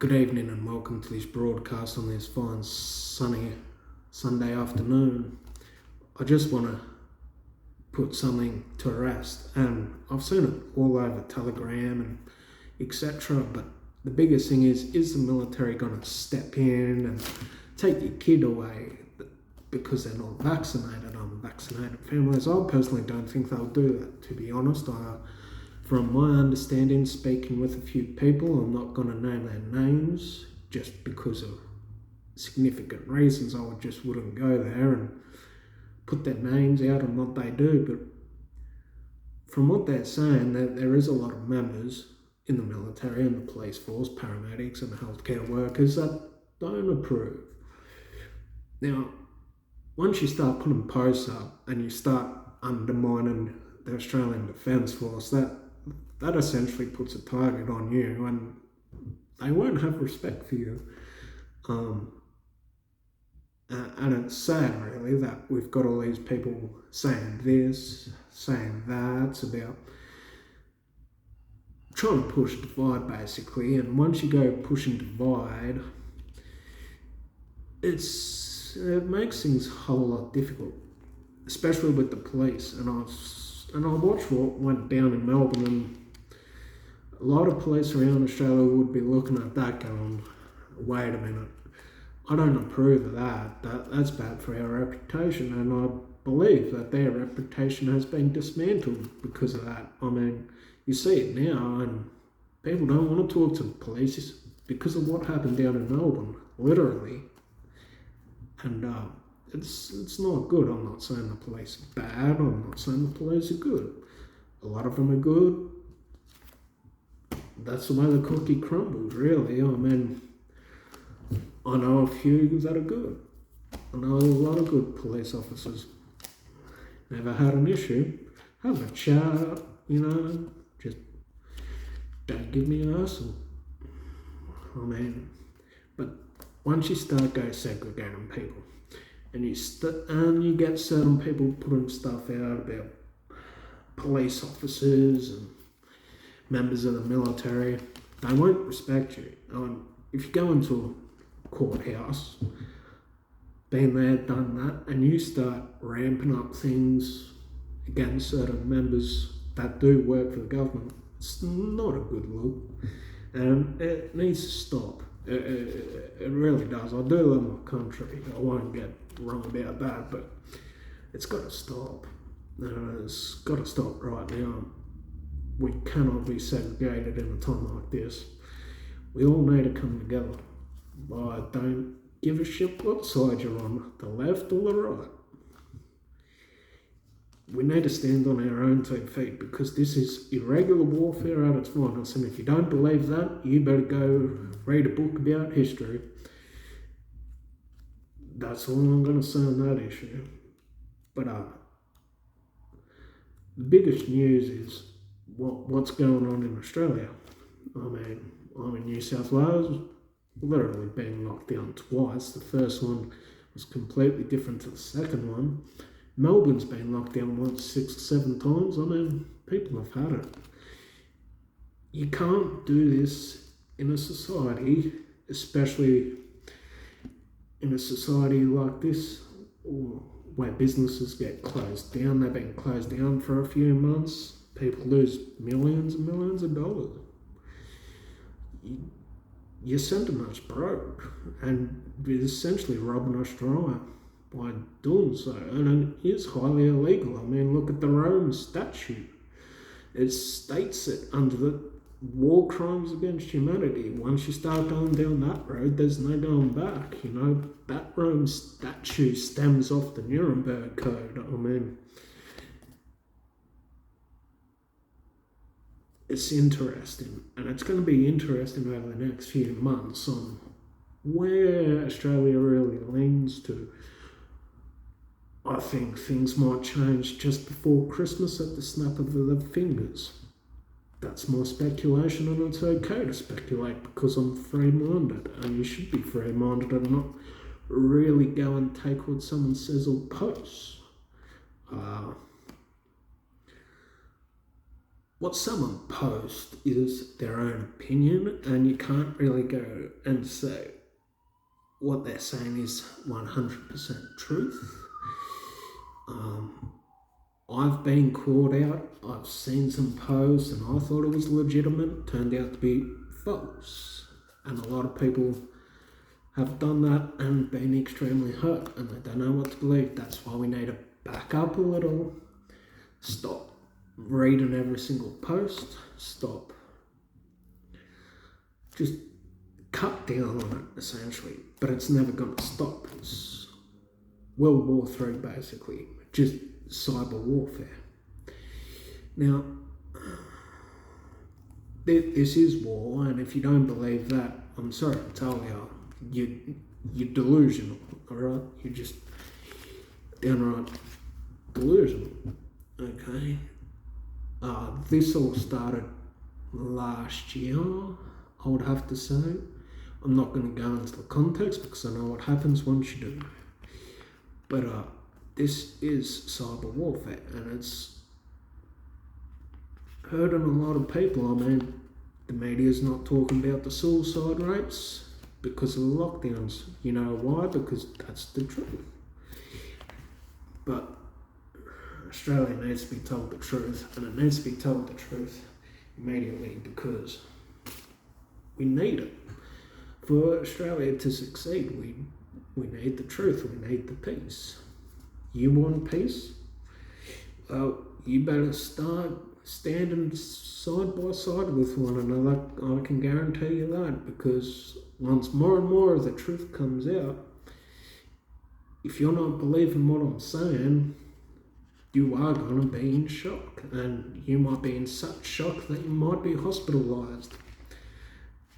Good evening and welcome to this broadcast on this fine sunny Sunday afternoon. I just want to put something to rest, and I've seen it all over Telegram and etc. But the biggest thing is the military going to step in and take your kid away because they're not vaccinated? Unvaccinated families, I personally don't think they'll do that, to be honest. From my understanding, speaking with a few people, I'm not going to name their names just because of significant reasons. I wouldn't go there and put their names out on what they do. But from what they're saying, there is a lot of members in the military and the police force, paramedics and healthcare workers that don't approve. Now, once you start putting posts up and you start undermining the Australian Defence Force, that essentially puts a target on you, and they won't have respect for you. And it's sad, really, that we've got all these people saying this, saying that. It's about trying to push divide, basically. And once you go pushing divide, it makes things a whole lot difficult, especially with the police. And I watched what went down in Melbourne, and a lot of police around Australia would be looking at that going, wait a minute, I don't approve of that. That's bad for our reputation, and I believe that their reputation has been dismantled because of that. I mean, you see it now, and people don't want to talk to the police because of what happened down in Melbourne, literally. And it's not good. I'm not saying the police are bad. I'm not saying the police are good. A lot of them are good. That's the way the cookie crumbles, really. I mean, I know a few that are good. I know a lot of good police officers. Never had an issue. Have a chat, just don't give me an hassle. I mean, but once you start segregating people, and you get certain people putting stuff out about police officers and members of the military, they won't respect you. If you go into a courthouse, been there, done that, and you start ramping up things against certain members that do work for the government, it's not a good look, and it needs to stop. It really does. I do love my country. I won't get wrong about that, but it's got to stop. It's got to stop right now. We cannot be segregated in a time like this. We all need to come together. I don't give a shit what side you're on, the left or the right. We need to stand on our own 2 feet, because this is irregular warfare at its finest, and if you don't believe that, you better go read a book about history. That's all I'm going to say on that issue. But the biggest news is what's going on in Australia. I mean, I'm in New South Wales, literally being locked down twice. The first one was completely different to the second one. Melbourne's been locked down once, 6 or 7 times. I mean, people have had it. You can't do this in a society, especially in a society like this, where businesses get closed down. They've been closed down for a few months. People lose millions and millions of dollars. You're sending us broke, and you're essentially robbing us dry by doing so, and it is highly illegal. I mean, look at the Rome Statute. It states it under the war crimes against humanity. Once you start going down that road, there's no going back. That Rome Statute stems off the Nuremberg Code. I mean, it's interesting, and it's going to be interesting over the next few months on where Australia really leans to. I think things might change just before Christmas at the snap of the fingers. That's my speculation, and it's okay to speculate because I'm free-minded, and you should be free-minded and not really go and take what someone says or posts. what someone posts is their own opinion, and you can't really go and say what they're saying is 100% truth. I've been called out, I've seen some posts and I thought it was legitimate, turned out to be false. And a lot of people have done that and been extremely hurt and they don't know what to believe. That's why we need to back up a little, stop reading every single post, stop, just cut down on it essentially. But it's never going to stop. It's World War III basically, just cyber warfare. Now, this is war, and if you don't believe that, I'm sorry to tell you, you're delusional, alright? You're just downright delusional, okay? This all started last year, I would have to say. I'm not going to go into the context because I know what happens once you do. But this is cyber warfare, and it's hurting a lot of people. I mean, the media's not talking about the suicide rates because of the lockdowns. You know why? Because that's the truth. But Australia needs to be told the truth, and it needs to be told the truth immediately because we need it. For Australia to succeed, we need the truth, we need the peace. You want peace? Well, you better start standing side by side with one another. I can guarantee you that, because once more and more of the truth comes out, if you're not believing what I'm saying, you are going to be in shock, and you might be in such shock that you might be hospitalised.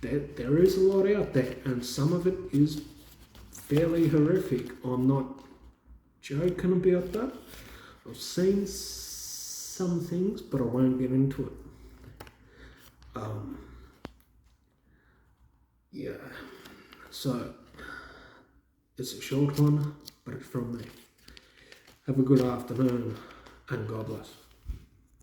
There is a lot out there, and some of it is fairly horrific. I'm not joking about that. I've seen some things, but I won't get into it. Yeah. So, it's a short one, but it's from me. Have a good afternoon, and God bless.